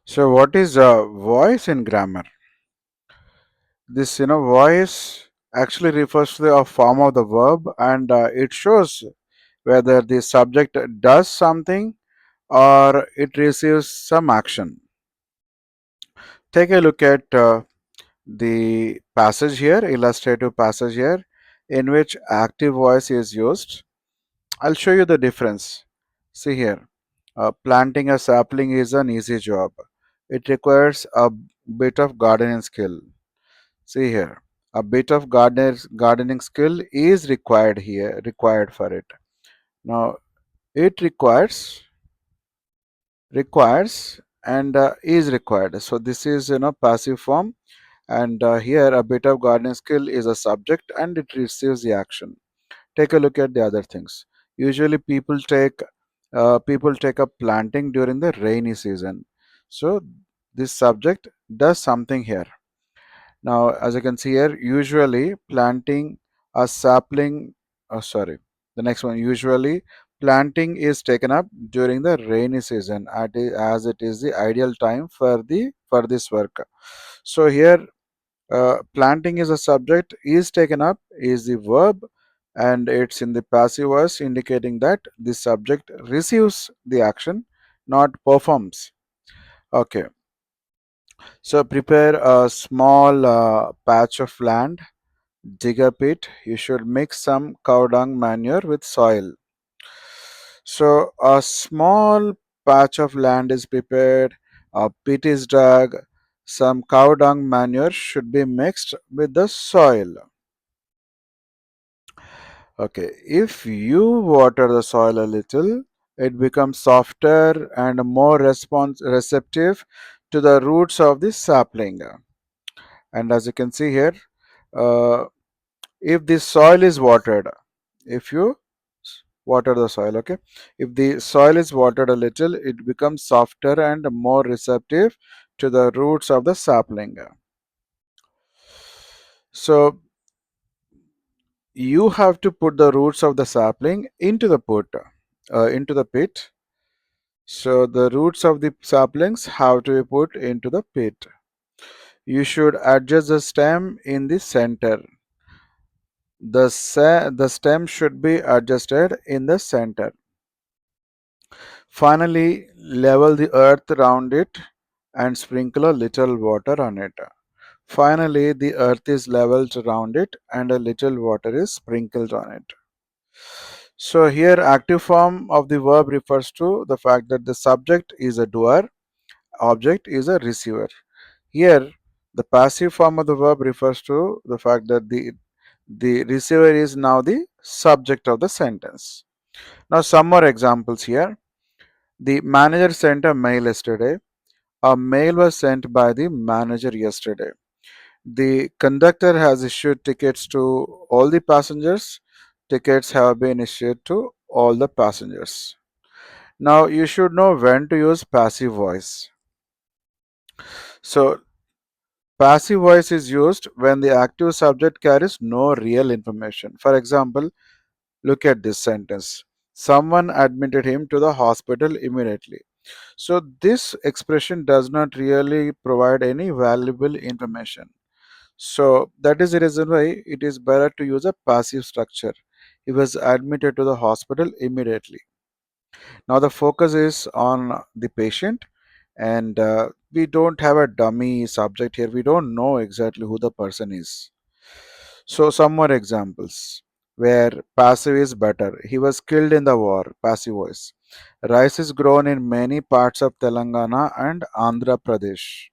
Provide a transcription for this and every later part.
So what is voice in grammar? This voice actually refers to a form of the verb, and it shows whether the subject does something or it receives some action. Take a look at the passage here, illustrative passage here, in which active voice is used. I'll show you the difference. See here, planting a sapling is an easy job. It requires a bit of gardening skill. See here, a bit of gardening skill is required for it. Now, it requires and is required. So this is passive form, and here a bit of gardening skill is a subject and it receives the action. Take a look at the other things. Usually people take up planting during the rainy season. So this subject does something here. Now, as you can see here, usually planting a sapling, sorry, the next one, usually planting is taken up during the rainy season as it is the ideal time for this work. So here, planting is a subject, is taken up is the verb, and it's in the passive voice, indicating that the subject receives the action, not performs. Okay, so prepare a small patch of land. Dig a pit. You should mix some cow dung manure with soil. So a small patch of land is prepared, a pit is dug, some cow dung manure should be mixed with the soil. Okay, if you water the soil a little, it becomes softer and more receptive to the roots of the sapling. And as you can see here, uh, if the soil is watered, if you water the soil, okay, if the soil is watered a little, it becomes softer and more receptive to the roots of the sapling. So you have to put the roots of the sapling into the pit. So the roots of the saplings have to be put into the pit. You should adjust the stem in the center. The stem should be adjusted in the center. Finally, level the earth around it and sprinkle a little water on it. Finally, the earth is leveled around it and a little water is sprinkled on it. So here active form of the verb refers to the fact that the subject is a doer, object is a receiver. Here the passive form of the verb refers to the fact that the receiver is now the subject of the sentence. Now some more examples here. The manager sent a mail yesterday. A mail was sent by the manager yesterday. The conductor has issued tickets to all the passengers. Tickets have been issued to all the passengers. Now you should know when to use passive voice. So passive voice is used when the active subject carries no real information. For example, look at this sentence. Someone admitted him to the hospital immediately. So this expression does not really provide any valuable information. So that is the reason why it is better to use a passive structure. He was admitted to the hospital immediately. Now the focus is on the patient, and we don't have a dummy subject here. We don't know exactly who the person is. So some more examples where passive is better. He was killed in the war, passive voice. Rice is grown in many parts of Telangana and Andhra Pradesh.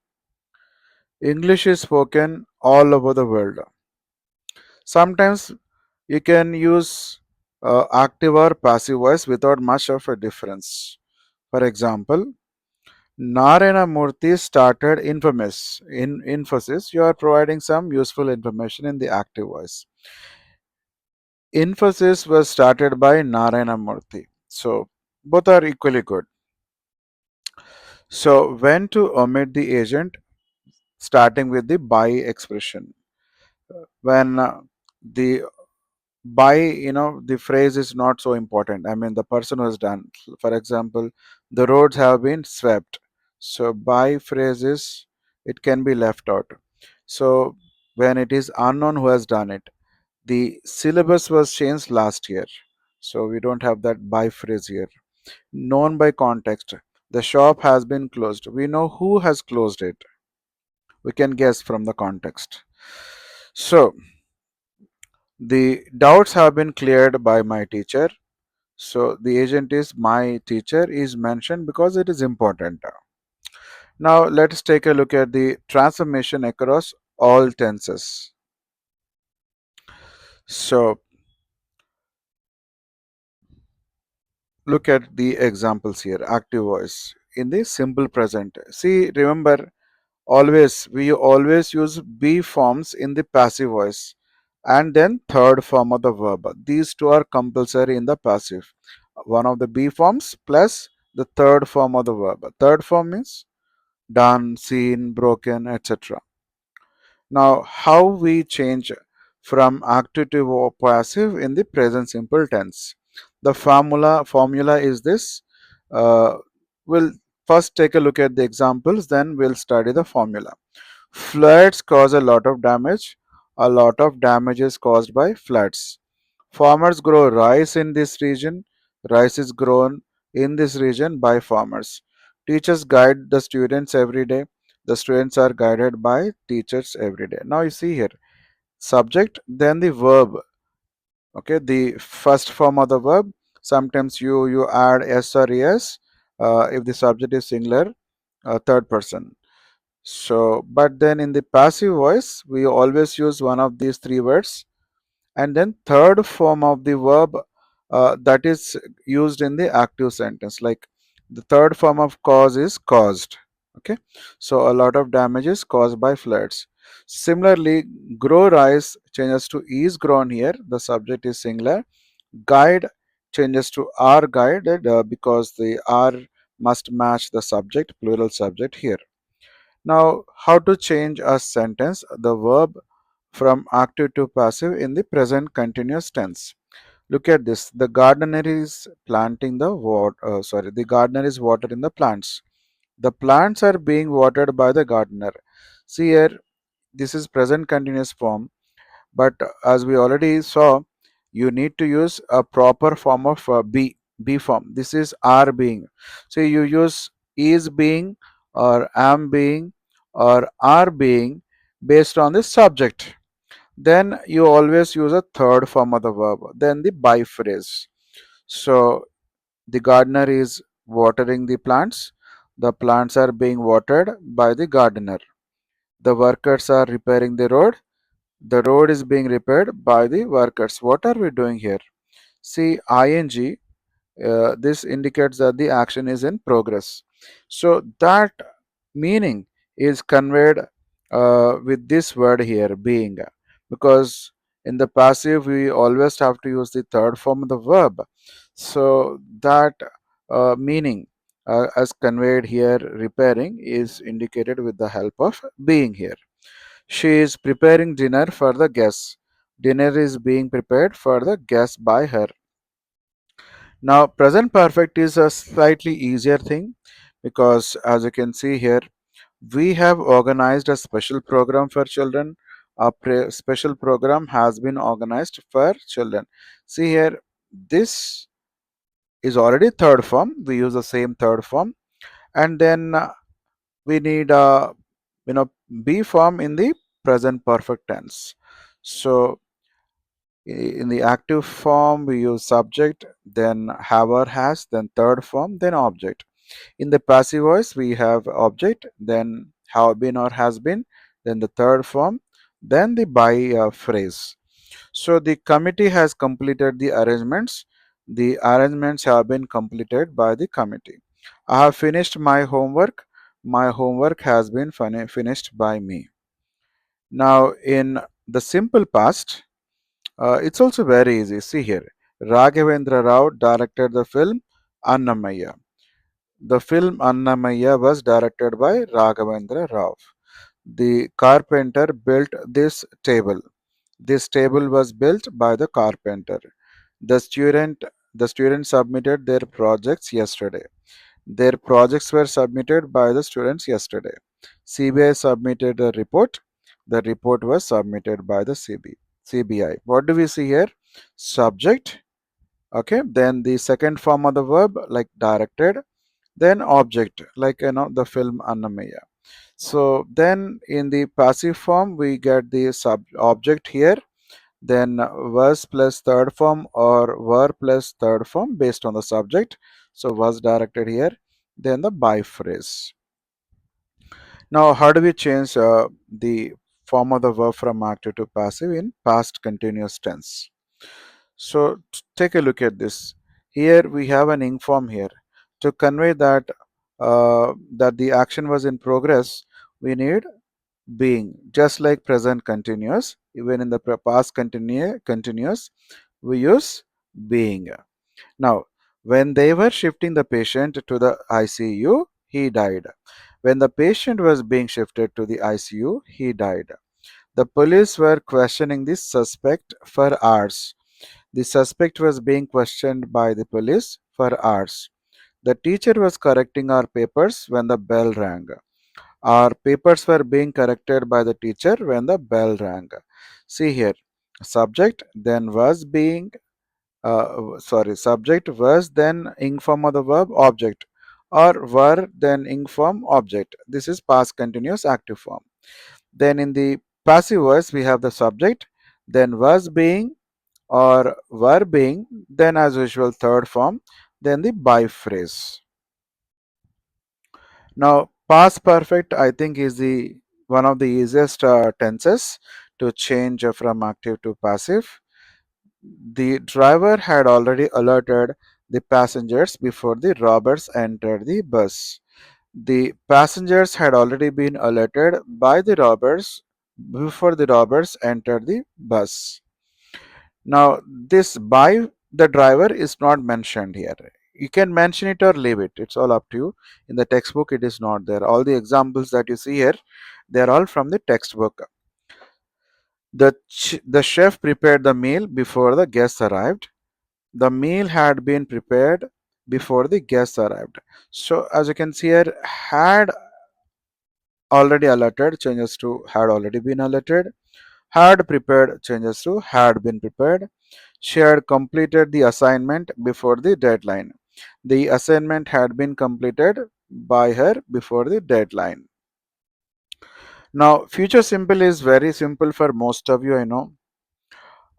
English is spoken all over the world. Sometimes you can use active or passive voice without much of a difference. For example, Narayana Murthy started Infamous. In Infosys, you are providing some useful information in the active voice. Infosys was started by Narayana Murthy. So both are equally good. So when to omit the agent, starting with the by expression. When the by, the phrase is not so important. I mean, the person who has done. For example, the roads have been swept. So by phrases, it can be left out. So when it is unknown who has done it, the syllabus was changed last year. So we don't have that by phrase here. Known by context. The shop has been closed. We know who has closed it. We can guess from the context. So the doubts have been cleared by my teacher. So the agent is my teacher is mentioned because it is important. Now let's take a look at the transformation across all tenses. So look at the examples here. Active voice in the simple present. See, remember, always we always use be forms in the passive voice and then third form of the verb. These two are compulsory in the passive. One of the be forms plus the third form of the verb. Third form means done, seen, broken, etc. Now, how we change from active to passive in the present simple tense? The formula is this. Uh, we'll first take a look at the examples, then we'll study the formula. Floods cause a lot of damage. A lot of damage is caused by floods. Farmers grow rice in this region. Rice is grown in this region by farmers. Teachers guide the students every day. The students are guided by teachers every day. Now you see here, subject, then the verb. Okay, the first form of the verb. Sometimes you add s or es if the subject is singular, third person. So, but then in the passive voice, we always use one of these three words, and then third form of the verb that is used in the active sentence. Like the third form of cause is caused. Okay, so a lot of damage is caused by floods. Similarly, grow rice changes to is grown here. The subject is singular. Guide changes to are guided because the are must match the subject, plural subject here. Now, how to change a sentence, the verb from active to passive in the present continuous tense. Look at this. The gardener is planting the the gardener is watering the plants. The plants are being watered by the gardener. See here, this is present continuous form, but as we already saw, you need to use a proper form of be form. This is are being. So you use is being or am being or are being based on the subject. Then you always use a third form of the verb, then the by phrase. So the gardener is watering the plants. The plants are being watered by the gardener. The workers are repairing the road. The road is being repaired by the workers. What are we doing here? See, ing, this indicates that the action is in progress. So that meaning is conveyed with this word here, being, because in the passive we always have to use the third form of the verb. So that meaning as conveyed here, repairing, is indicated with the help of being here. She is preparing dinner for the guests. Dinner is being prepared for the guests by her. Now, present perfect is a slightly easier thing because, as you can see here, we have organized a special program for children. A special program has been organized for children. See here, this is already third form. We use the same third form, and then we need a be form in the present perfect tense. So in the active form, we use subject, then have or has, then third form, then object. In the passive voice, we have object, then have been or has been, then the third form, then the by phrase. So the committee has completed the arrangements. The arrangements have been completed by the committee. I have finished my homework. My homework has been finished by me. Now, in the simple past, it's also very easy. See here, Raghavendra Rao directed the film Annamaya. The film Annamaya was directed by Raghavendra Rao. The carpenter built this table. This table was built by the carpenter. The student the students submitted their projects yesterday. Their projects were submitted by the students yesterday. CBI submitted a report. The report was submitted by the CBI. What do we see here? Subject. Okay. Then the second form of the verb like directed. Then object like the film Annamaya. So then in the passive form we get the sub object here, then was plus third form or were plus third form based on the subject. So was directed here, then the by phrase. Now how do we change the form of the verb from active to passive in past continuous tense? So take a look at this. Here we have an ing form here. To convey that the action was in progress, we need being. Just like present continuous, even in the past continuous, we use being. Now, when they were shifting the patient to the ICU, he died. When the patient was being shifted to the ICU, he died. The police were questioning the suspect for hours. The suspect was being questioned by the police for hours. The teacher was correcting our papers when the bell rang. Our papers were being corrected by the teacher when the bell rang. See here, subject then was being, subject was then ing form of the verb object, or were then ing form object. This is past continuous active form. Then in the passive voice, we have the subject, then was being or were being, then as usual third form, then the by phrase. Now, past perfect, I think, is the one of the easiest tenses to change from active to passive. The driver had already alerted the passengers before the robbers entered the bus. The passengers had already been alerted by the robbers before the robbers entered the bus. Now, this by the driver is not mentioned here. You can mention it or leave it. It's all up to you. In the textbook, it is not there. All the examples that you see here, they are all from the textbook. The chef prepared the meal before the guests arrived. The meal had been prepared before the guests arrived. So, as you can see here, had already alerted changes to had already been alerted. Had prepared changes to had been prepared. She had completed the assignment before the deadline. The assignment had been completed by her before the deadline. Now, future simple is very simple for most of you, I know.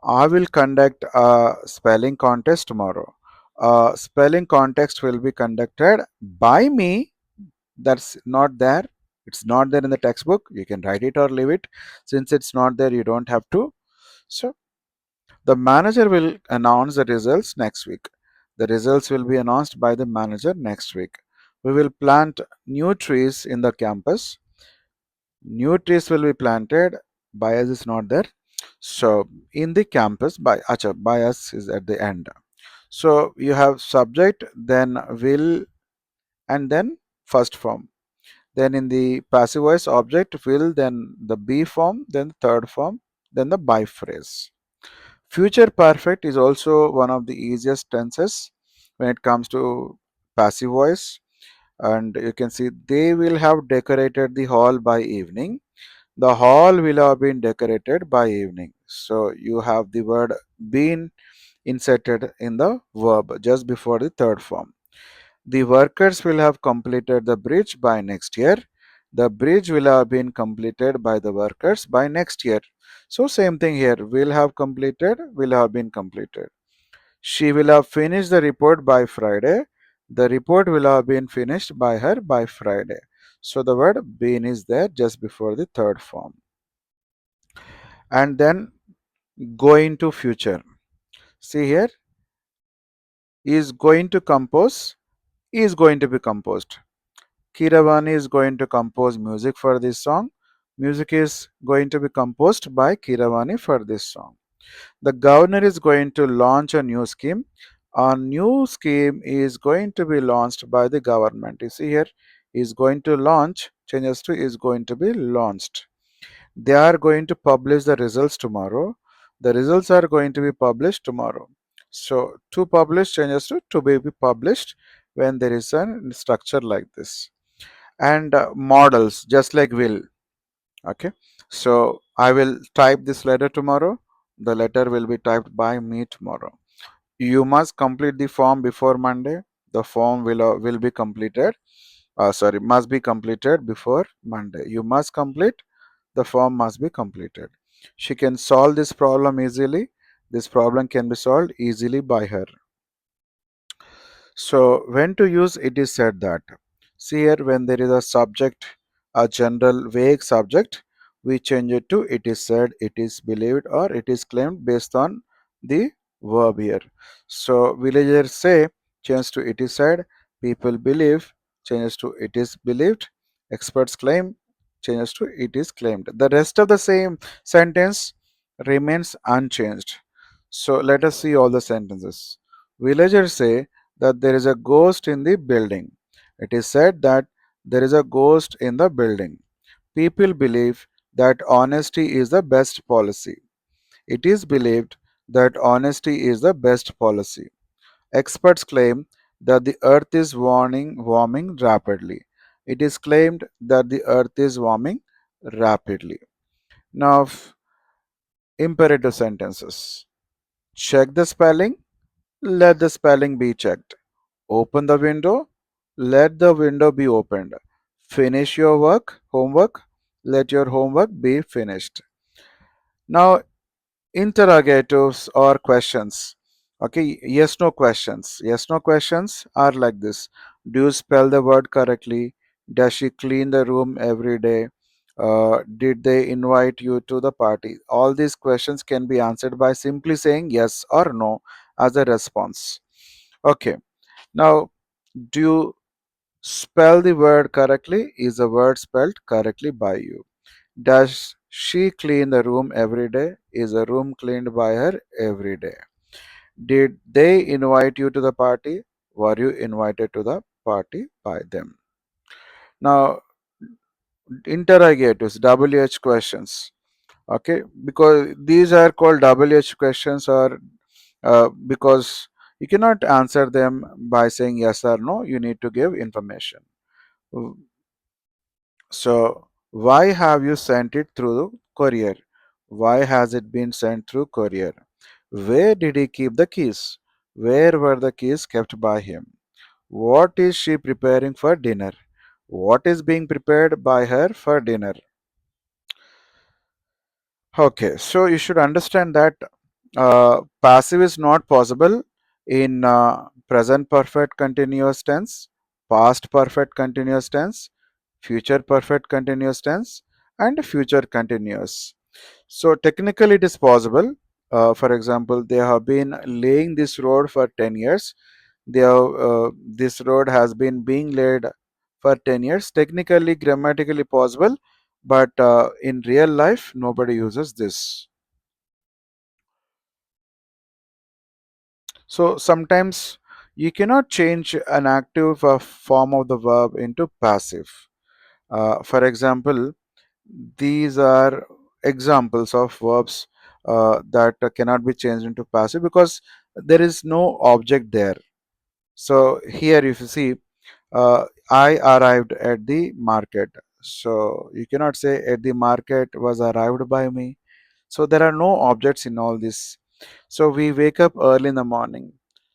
I will conduct a spelling contest tomorrow. Spelling contest will be conducted by me. That's not there. It's not there in the textbook. You can write it or leave it. Since it's not there, you don't have to. So, the manager will announce the results next week. The results will be announced by the manager next week. We will plant new trees in the campus. New trees will be planted. Bias is not there. So in the campus, bias is at the end. So you have subject, then will, and then first form. Then in the passive voice, object, will, then the be form, then the third form, then the by phrase. Future perfect is also one of the easiest tenses when it comes to passive voice. And you can see they will have decorated the hall by evening. The hall will have been decorated by evening. So you have the word been inserted in the verb just before the third form. The workers will have completed the bridge by next year. The bridge will have been completed by the workers by next year. So same thing here, will have completed, will have been completed. She will have finished the report by Friday. The report will have been finished by her by Friday. So the word been is there just before the third form. And then go into future. See here, is going to compose, is going to be composed. Kiravani is going to compose music for this song. Music is going to be composed by Kiravani for this song. The governor is going to launch a new scheme. A new scheme is going to be launched by the government. You see here, is going to launch changes to is going to be launched. They are going to publish the results tomorrow. The results are going to be published tomorrow. So to publish changes to be published. when there is a structure like this. And models just like will. Okay, so I will type this letter tomorrow. The letter will be typed by me tomorrow. You must complete the form before Monday. The form will be completed. Sorry, must be completed before Monday. You must complete. The form must be completed. She can solve this problem easily. This problem can be solved easily by her. So when to use it is said that. See here, when there is a subject, a general vague subject, we change it to it is said, it is believed, or it is claimed based on the verb here. So villagers say change to it is said, people believe changes to it is believed, experts claim changes to it is claimed. The rest of the same sentence remains unchanged. So let us see all the sentences. Villagers say that there is a ghost in the building. It is said that there is a ghost in the building. People believe that honesty is the best policy. It is believed that honesty is the best policy. Experts claim that the earth is warming rapidly. It is claimed that the earth is warming rapidly. Now, imperative sentences. Check the spelling, let the spelling be checked. Open the window, let the window be opened. Finish your homework, let your homework be finished. Now, interrogatives or questions. Okay, yes no questions. Yes no questions are like this. Do you spell the word correctly? Does she clean the room every day? Did they invite you to the party? All these questions can be answered by simply saying yes or no as a response. Okay, now do you spell the word correctly? Is the word spelled correctly by you? Does she clean the room every day? Is the room cleaned by her every day? Did they invite you to the party? Were you invited to the party by them? Now, interrogatives, WH questions. Okay, because these are called WH questions, or because you cannot answer them by saying yes or no, you need to give information. So, why have you sent it through courier? Why has it been sent through courier? Where did he keep the keys? Where were the keys kept by him? What is she preparing for dinner? What is being prepared by her for dinner? Okay, so you should understand that passive is not possible in present perfect continuous tense, past perfect continuous tense, future perfect continuous tense, and future continuous. So technically it is possible. For example, they have been laying this road for 10 years. This road has been being laid for 10 years. Technically, grammatically possible, but in real life, nobody uses this. So sometimes you cannot change an active form of the verb into passive. For example, these are examples of verbs that cannot be changed into passive because there is no object there. So here if you see, I arrived at the market. So you cannot say at the market was arrived by me. So there are no objects in all this. So we wake up early in the morning.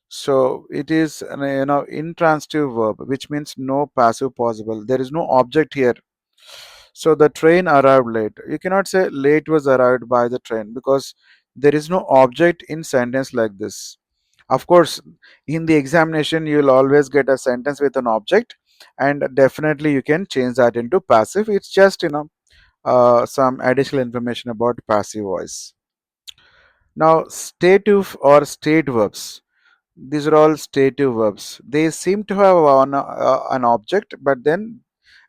So it is an, intransitive verb, which means no passive possible. There is no object here. So the train arrived late. You cannot say late was arrived by the train because there is no object in sentence like this. Of course, in the examination, you will always get a sentence with an object, and definitely you can change that into passive. It's just some additional information about passive voice. Now, stative or state verbs. These are all stative verbs. They seem to have an object, but then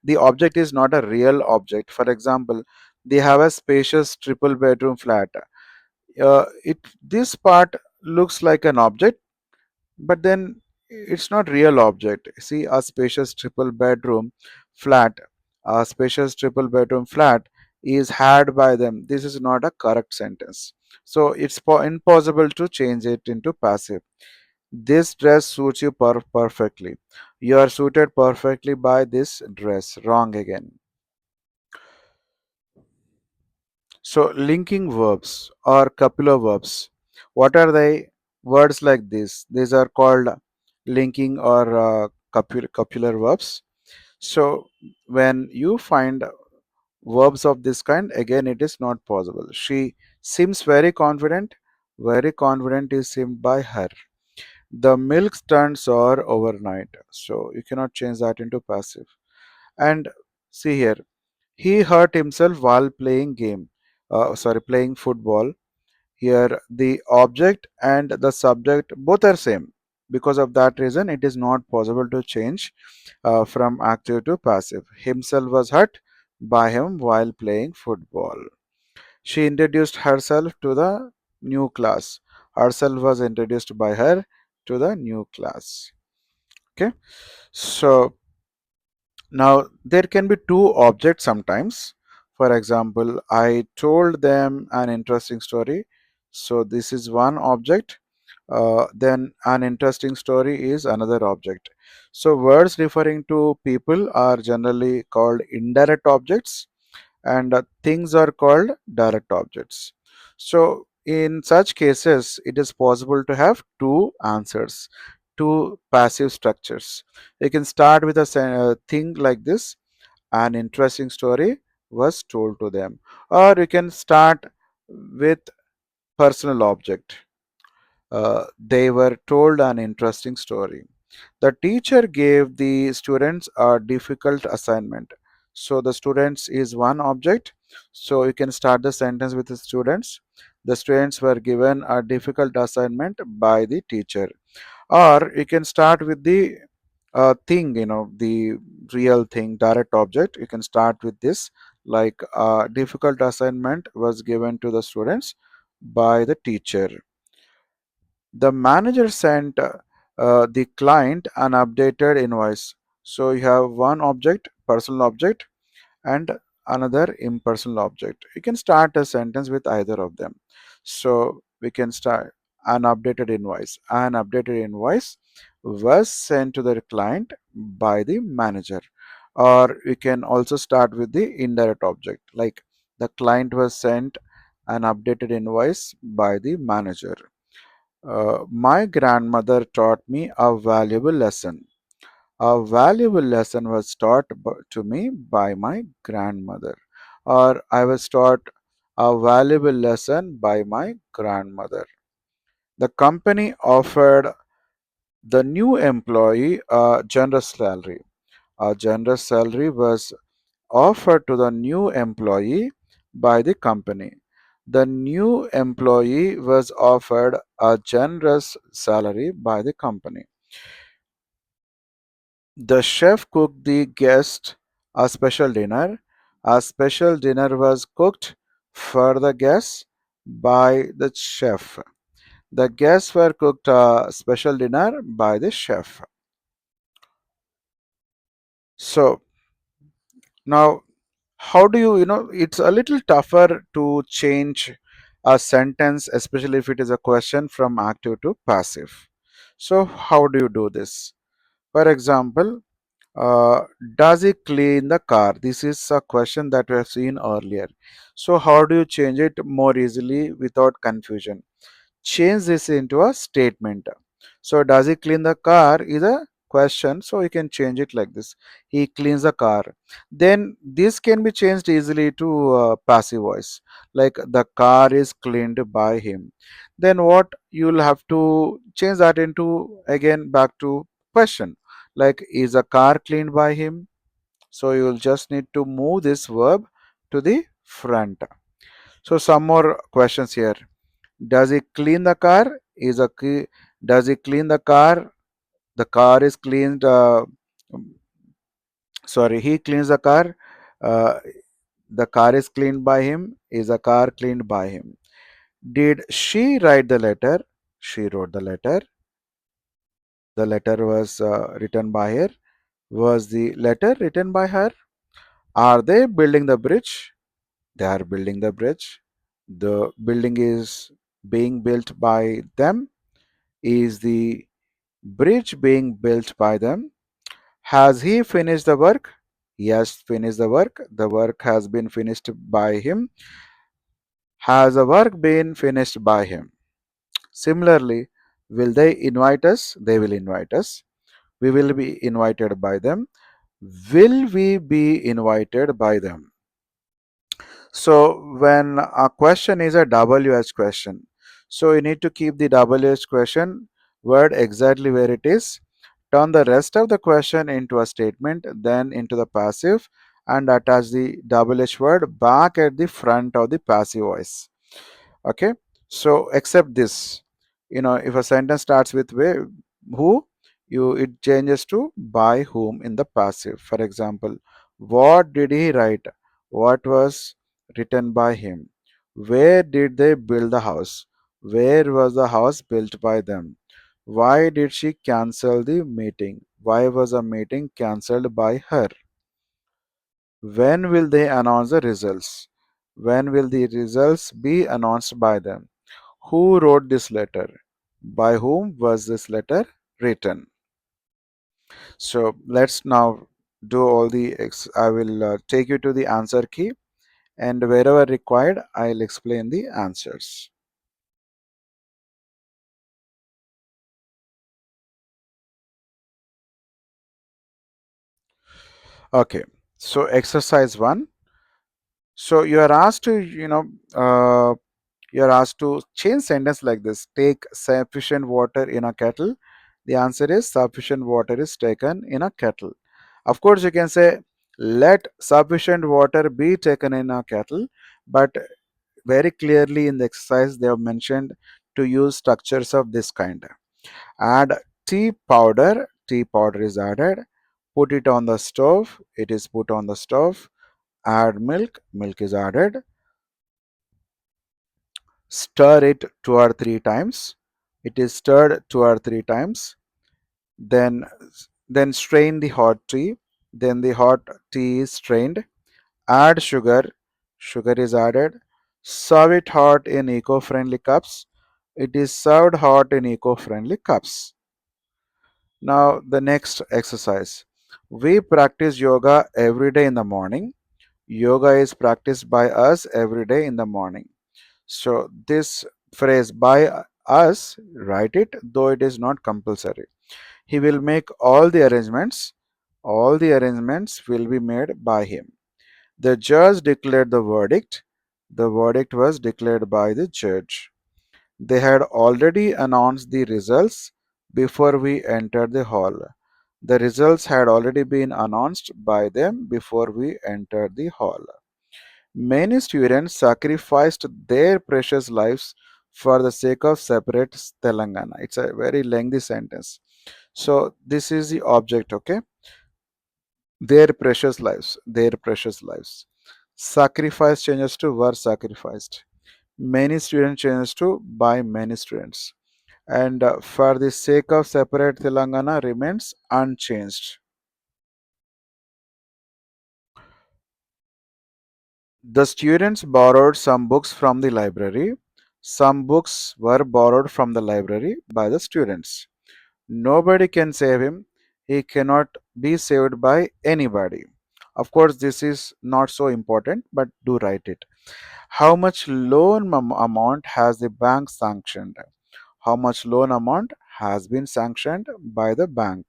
the object is not a real object. For example, they have a spacious triple bedroom flat. This part looks like an object, but then it's not real object. See, a spacious triple bedroom flat is had by them. This is not a correct sentence. So it's impossible to change it into passive. This dress suits you perfectly. You are suited perfectly by this dress. Wrong again. So, linking verbs or copular verbs. What are they? Words like this. These are called linking or copular verbs. So, when you find verbs of this kind, again, it is not possible. She seems very confident. Very confident is seemed by her. The milk turns sour overnight. So, you cannot change that into passive. And see here, he hurt himself while playing playing football. Here, the object and the subject both are same. Because of that reason, it is not possible to change from active to passive. Himself was hurt by him while playing football. She introduced herself to the new class. Herself was introduced by her to the new class. Okay, so now there can be two objects sometimes. For example, I told them an interesting story. So this is one object. Then an interesting story is another object. So words referring to people are generally called indirect objects, and things are called direct objects. So in such cases, it is possible to have two answers, two passive structures. You can start with a thing like this: an interesting story was told to them. Or you can start with personal object. They were told an interesting story. The teacher gave the students a difficult assignment. So the students is one object. So you can start the sentence with the students. The students were given a difficult assignment by the teacher. Or you can start with the thing, the real thing, direct object. You can start with this, like a difficult assignment was given to the students by the teacher. The manager sent the client an updated invoice. So you have one object, personal object, and another impersonal object. You can start a sentence with either of them. So we can start an updated invoice. An updated invoice was sent to the client by the manager. Or we can also start with the indirect object, like the client was sent an updated invoice by the manager. My grandmother taught me a valuable lesson. A valuable lesson was taught to me by my grandmother, or I was taught a valuable lesson by my grandmother. The company offered the new employee a generous salary. A generous salary was offered to the new employee by the company. The new employee was offered a generous salary by the company. The chef cooked the guest a special dinner. A special dinner was cooked for the guests by the chef. The guests were cooked a special dinner by the chef. So now, how do it's a little tougher to change a sentence, especially if it is a question from active to passive. So how do you do this? For example, uh, does he clean the car? This is a question that we have seen earlier. So how do you change it more easily without confusion? Change this into a statement. So does he clean the car is a question, so you can change it like this: he cleans the car. Then this can be changed easily to passive voice, like the car is cleaned by him. Then what you'll have to change that into, again, back to question, like is a car cleaned by him. So you'll just need to move this verb to the front. So some more questions here: does he clean the car? Does he clean the car? The car is cleaned. Sorry, he cleans the car. Uh, the car is cleaned by him. Is a car cleaned by him? Did she write the letter? She wrote the letter. The letter was written by her. Was the letter written by her? Are they building the bridge? They are building the bridge. The building is being built by them. Is the bridge being built by them. Has he finished the work? He has finished the work. The work has been finished by him. Has the work been finished by him? Similarly, will they invite us? They will invite us. We will be invited by them. Will we be invited by them? So when a question is a WH question, so you need to keep the WH question word exactly where it is. Turn the rest of the question into a statement, then into the passive, and attach the WH word back at the front of the passive voice. Okay, so except this, if a sentence starts with who, it changes to by whom in the passive. For example, what did he write? What was written by him? Where did they build the house? Where was the house built by them? Why did she cancel the meeting? Why was a meeting cancelled by her? When will they announce the results? When will the results be announced by them? Who wrote this letter? By whom was this letter written? So let's now do all I will take you to the answer key, and wherever required, I'll explain the answers. Okay, so exercise 1. So you are asked to, you're asked to change sentence like this. Take sufficient water in a kettle. The answer is sufficient water is taken in a kettle. Of course, you can say let sufficient water be taken in a kettle, but very clearly in the exercise they have mentioned to use structures of this kind. Add tea powder. Tea powder is added. Put it on the stove. It is put on the stove. Add milk. Milk is added. Stir it 2 or 3 times. It is stirred 2 or 3 times. Then then strain the hot tea. Then the hot tea is strained. Add sugar. Sugar is added. Serve it hot in eco-friendly cups. It is served hot in eco-friendly cups. Now the next exercise. We practice yoga every day in the morning. Yoga is practiced by us every day in the morning. So this phrase by us, write it, though it is not compulsory. He will make all the arrangements. All the arrangements will be made by him. The judge declared the verdict. The verdict was declared by the judge. They had already announced the results before we entered the hall. The results had already been announced by them before we entered the hall. Many students sacrificed their precious lives for the sake of separate Telangana. It's a very lengthy sentence. So this is the object, okay? Their precious lives, their precious lives. Sacrifice changes to were sacrificed. Many students changes to by many students. And for the sake of separate Telangana remains unchanged. The students borrowed some books from the library. Some books were borrowed from the library by the students. Nobody can save him. He cannot be saved by anybody. Of course, this is not so important, but do write it. How much loan amount has the bank sanctioned? How much loan amount has been sanctioned by the bank?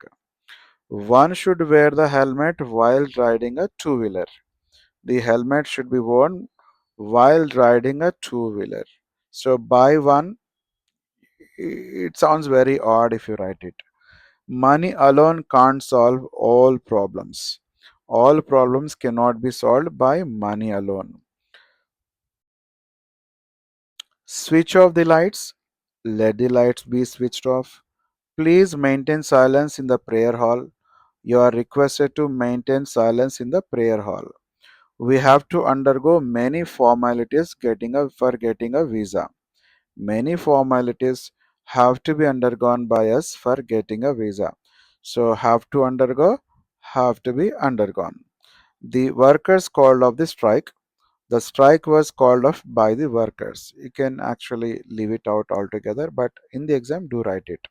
One should wear the helmet while riding a two-wheeler. The helmet should be worn while riding a two-wheeler. So buy one, it sounds very odd if you write it. Money alone can't solve all problems. All problems cannot be solved by money alone. Switch off the lights. Let the lights be switched off. Please maintain silence in the prayer hall. You are requested to maintain silence in the prayer hall. We have to undergo many formalities for getting a visa. Many formalities have to be undergone by us for getting a visa. So have to undergo, have to be undergone. The workers called off the strike. The strike was called off by the workers. You can actually leave it out altogether, but in the exam, do write it.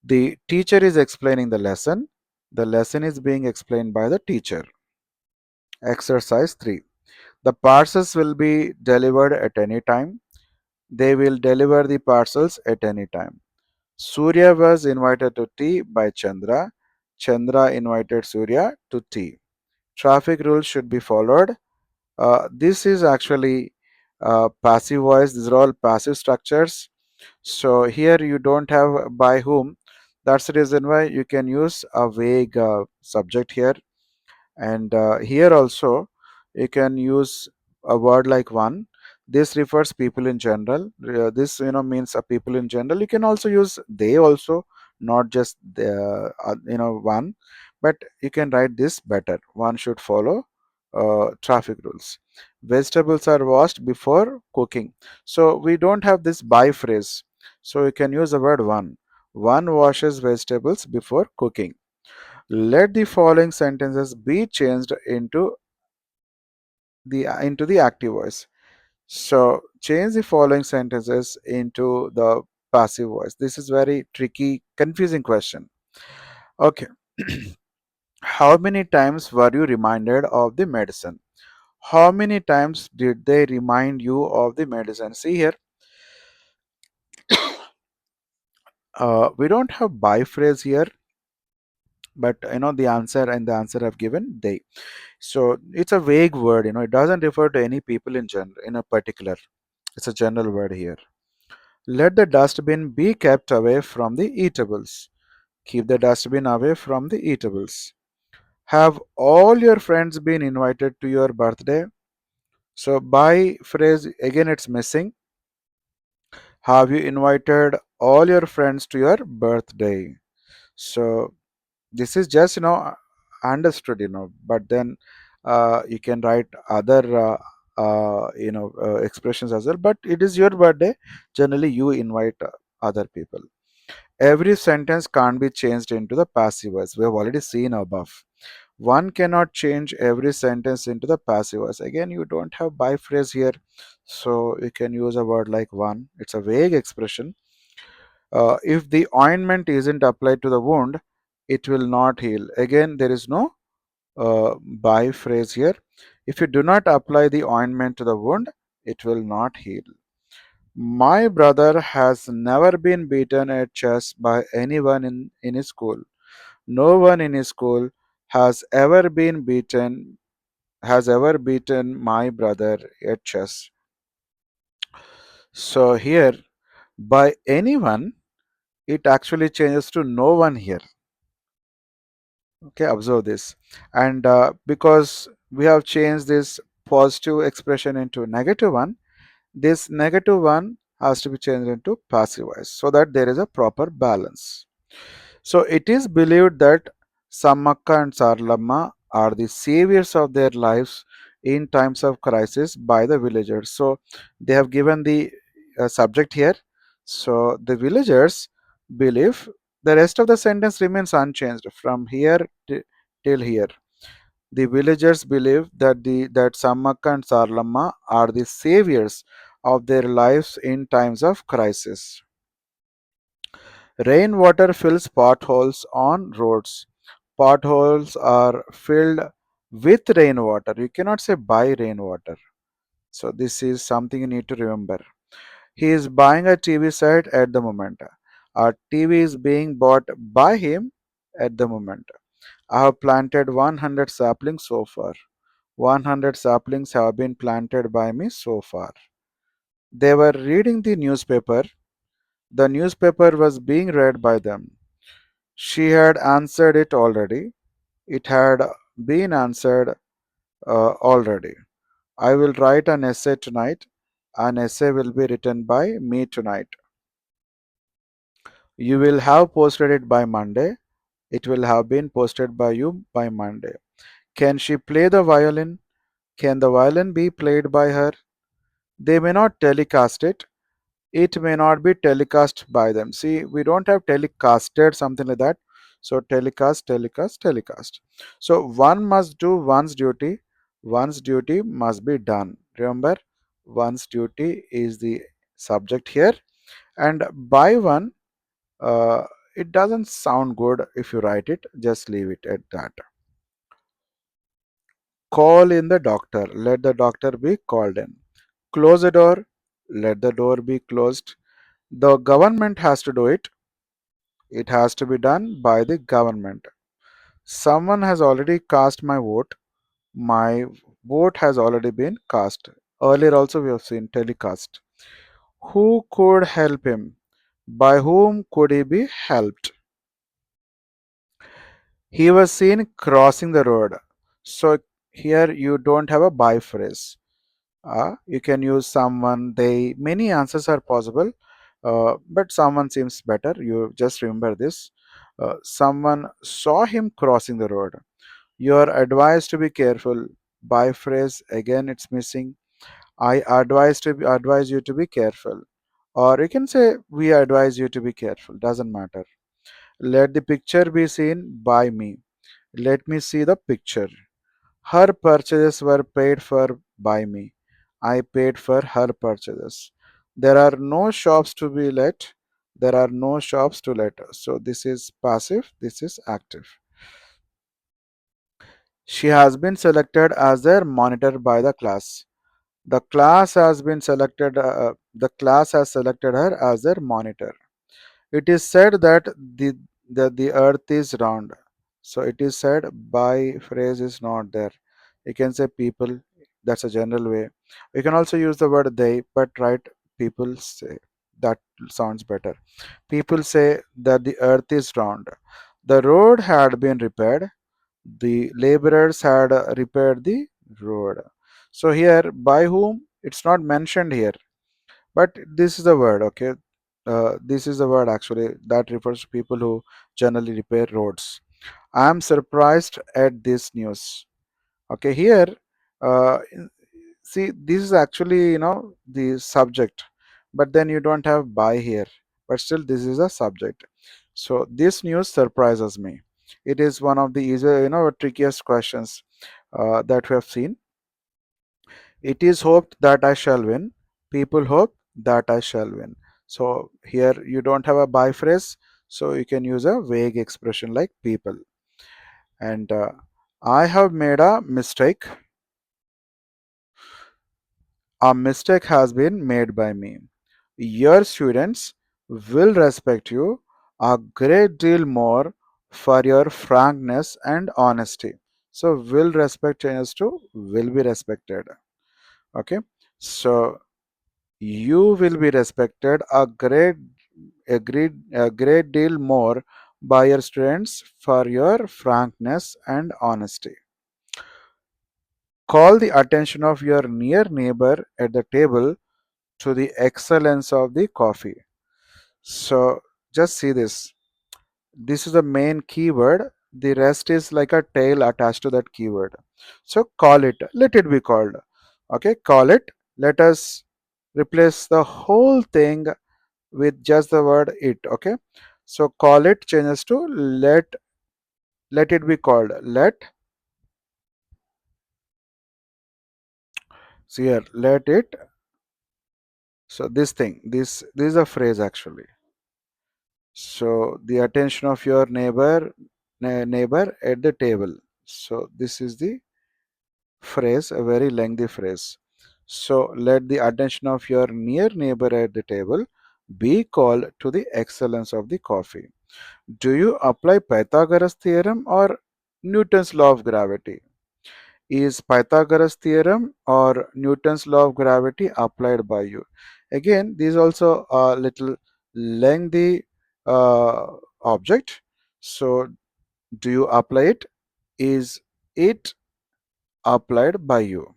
The teacher is explaining the lesson. The lesson is being explained by the teacher. Exercise 3. The parcels will be delivered at any time. They will deliver the parcels at any time. Surya was invited to tea by Chandra. Chandra invited Surya to tea. Traffic rules should be followed. This is actually passive voice. These are all passive structures. So here you don't have by whom. That's the reason why you can use a vague subject here. And here also you can use a word like one. This refers people in general. This means a people in general. You can also use they also, not just the one, but you can write this better. One should follow traffic rules. Vegetables are washed before cooking. So we don't have this by phrase, so you can use the word one. One washes vegetables before cooking. Let the following sentences be changed into the active voice. So change the following sentences into the passive voice. This is very tricky, confusing question. Okay. How many times were you reminded of the medicine? How many times did they remind you of the medicine? See here, we don't have by phrase here, but the answer I've given they. So it's a vague word, it doesn't refer to any people in general, in a particular. It's a general word here. Let the dustbin be kept away from the eatables. Keep the dustbin away from the eatables. Have all your friends been invited to your birthday? So by phrase again it's missing. Have you invited all your friends to your birthday? So this is just understood, but then you can write other expressions as well, but it is your birthday. Generally you invite other people. Every sentence can't be changed into the passive voice. We have already seen above. One cannot change every sentence into the passive voice. Again, you don't have by phrase here, so you can use a word like one. It's a vague expression. If the ointment isn't applied to the wound, it will not heal. Again, there is no by phrase here. If you do not apply the ointment to the wound, it will not heal. My brother has never been beaten at chess by anyone in his school. No one in his school has ever been beaten has ever beaten my brother at chess. So here by anyone it actually changes to no one here. Okay, observe this. And because we have changed this positive expression into negative one, this negative one has to be changed into passive voice so that there is a proper balance. So it is believed that Sammakka and Sarlamma are the saviors of their lives in times of crisis by the villagers. So they have given the subject here. So the villagers believe. The rest of the sentence remains unchanged from here till here. The villagers believe that Sammakka and Sarlamma are the saviors of their lives in times of crisis. Rainwater fills potholes on roads. Potholes are filled with rainwater. You cannot say by rainwater. So this is something you need to remember. He is buying a TV set at the moment. A TV is being bought by him at the moment. I have planted 100 saplings so far. 100 saplings have been planted by me so far. They were reading the newspaper. The newspaper was being read by them. She had answered it already. It had been answered already. I will write an essay tonight. An essay will be written by me tonight. You will have posted it by Monday. It will have been posted by you by Monday. Can she play the violin? Can the violin be played by her? They may not telecast it. It may not be telecast by them. See, we don't have telecasted, something like that. So telecast, telecast, telecast. So one must do one's duty. One's duty must be done. Remember, one's duty is the subject here. And by one, uh, it doesn't sound good if you write it, just leave it at that. Call in the doctor, let the doctor be called in. Close the door, let the door be closed. The government has to do it, it has to be done by the government. Someone has already cast my vote, my vote has already been cast. Earlier also we have seen telecast. Who could help him? By whom could he be helped? He was seen crossing the road. So here you don't have a by phrase. You can use someone, they, many answers are possible, but someone seems better. You just remember this. Someone saw him crossing the road. You are advised to be careful. By phrase, again, it's missing. Advise you to be careful. Or you can say, we advise you to be careful. Doesn't matter. Let the picture be seen by me. Let me see the picture. Her purchases were paid for by me. I paid for her purchases. There are no shops to be let. There are no shops to let. So this is passive, this is active. She has been selected as their monitor by the class. The class has selected her as their monitor. It is said that the earth is round. So it is said by phrase is not there. You can say people, that's a general way. You can also use the word they, but write people say. That sounds better. People say that the earth is round. The road had been repaired. The laborers had repaired the road. So here, by whom? It's not mentioned here, but this is the word, okay. This is the word actually that refers to people who generally repair roads. I am surprised at this news. Okay, here, see, this is actually, the subject, but then you don't have by here, but still this is a subject. So this news surprises me. It is one of the easier, trickiest questions that we have seen. It is hoped that I shall win. People hope that I shall win. So here you don't have a by phrase, so you can use a vague expression like people. And I have made a mistake. A mistake has been made by me. Your students will respect you a great deal more for your frankness and honesty. So will respect changes to will be respected. Okay. So you will be respected a great deal more by your students for your frankness and honesty. Call the attention of your near neighbor at the table to the excellence of the coffee. So just see this. This is the main keyword. The rest is like a tail attached to that keyword. So call it. Let it be called. Okay, call it. Let us replace the whole thing with just the word it. Okay, so call it changes to let it be called. See here, let it. So this thing, this is a phrase actually. So the attention of your neighbor at the table. So this is the phrase, a very lengthy phrase. So let the attention of your near neighbor at the table be called to the excellence of the coffee. Do you apply Pythagoras theorem or Newton's law of gravity? Is Pythagoras theorem or Newton's law of gravity applied by you? Again, this is also a little lengthy uh, object. So, do you apply it? Is it applied by you?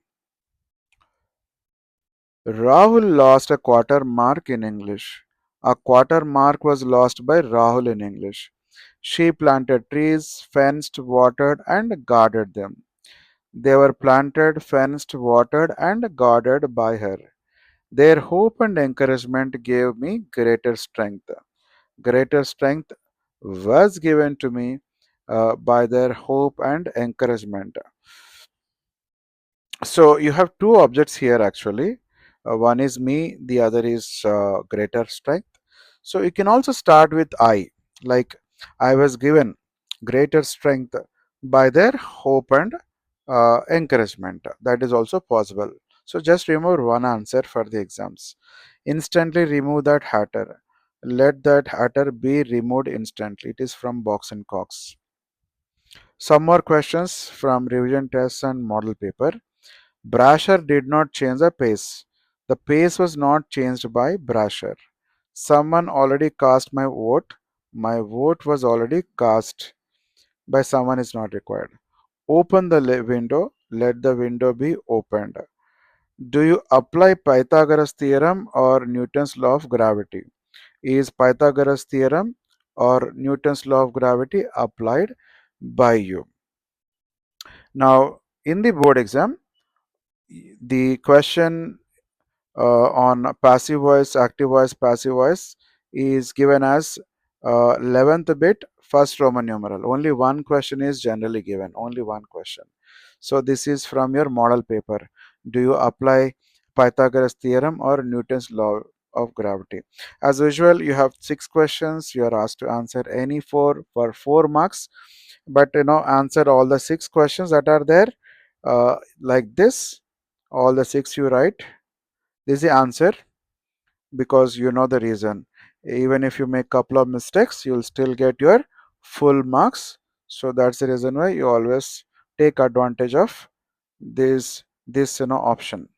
Rahul lost a quarter mark in English. A quarter mark was lost by Rahul in English. She planted trees, fenced, watered, and guarded them. They were planted, fenced, watered, and guarded by her. Their hope and encouragement gave me greater strength. Greater strength was given to me by their hope and encouragement. So you have two objects here actually. One is me, the other is greater strength. So you can also start with I. Like, I was given greater strength by their hope and encouragement. That is also possible. So just remove one answer for the exams. Instantly remove that hatter. Let that hatter be removed instantly. It is from Box and Cox. Some more questions from revision tests and model paper. Brasher did not change the pace. The pace was not changed by Brasher. Someone already cast my vote. My vote was already cast by someone is not required. Open the window. Let the window be opened. Do you apply Pythagoras theorem or Newton's law of gravity? Is Pythagoras theorem or Newton's law of gravity applied by you? Now, in the board exam, the question on passive voice, active voice, passive voice is given as 11th bit, first Roman numeral. Only one question is generally given, only one question. So this is from your model paper. Do you apply Pythagoras theorem or Newton's law of gravity? As usual, you have 6 questions. You are asked to answer any four for 4 marks, but answer all the 6 questions that are there like this. All the 6 you write. This is the answer because you know the reason. Even if you make couple of mistakes, you'll still get your full marks. So that's the reason why you always take advantage of this option.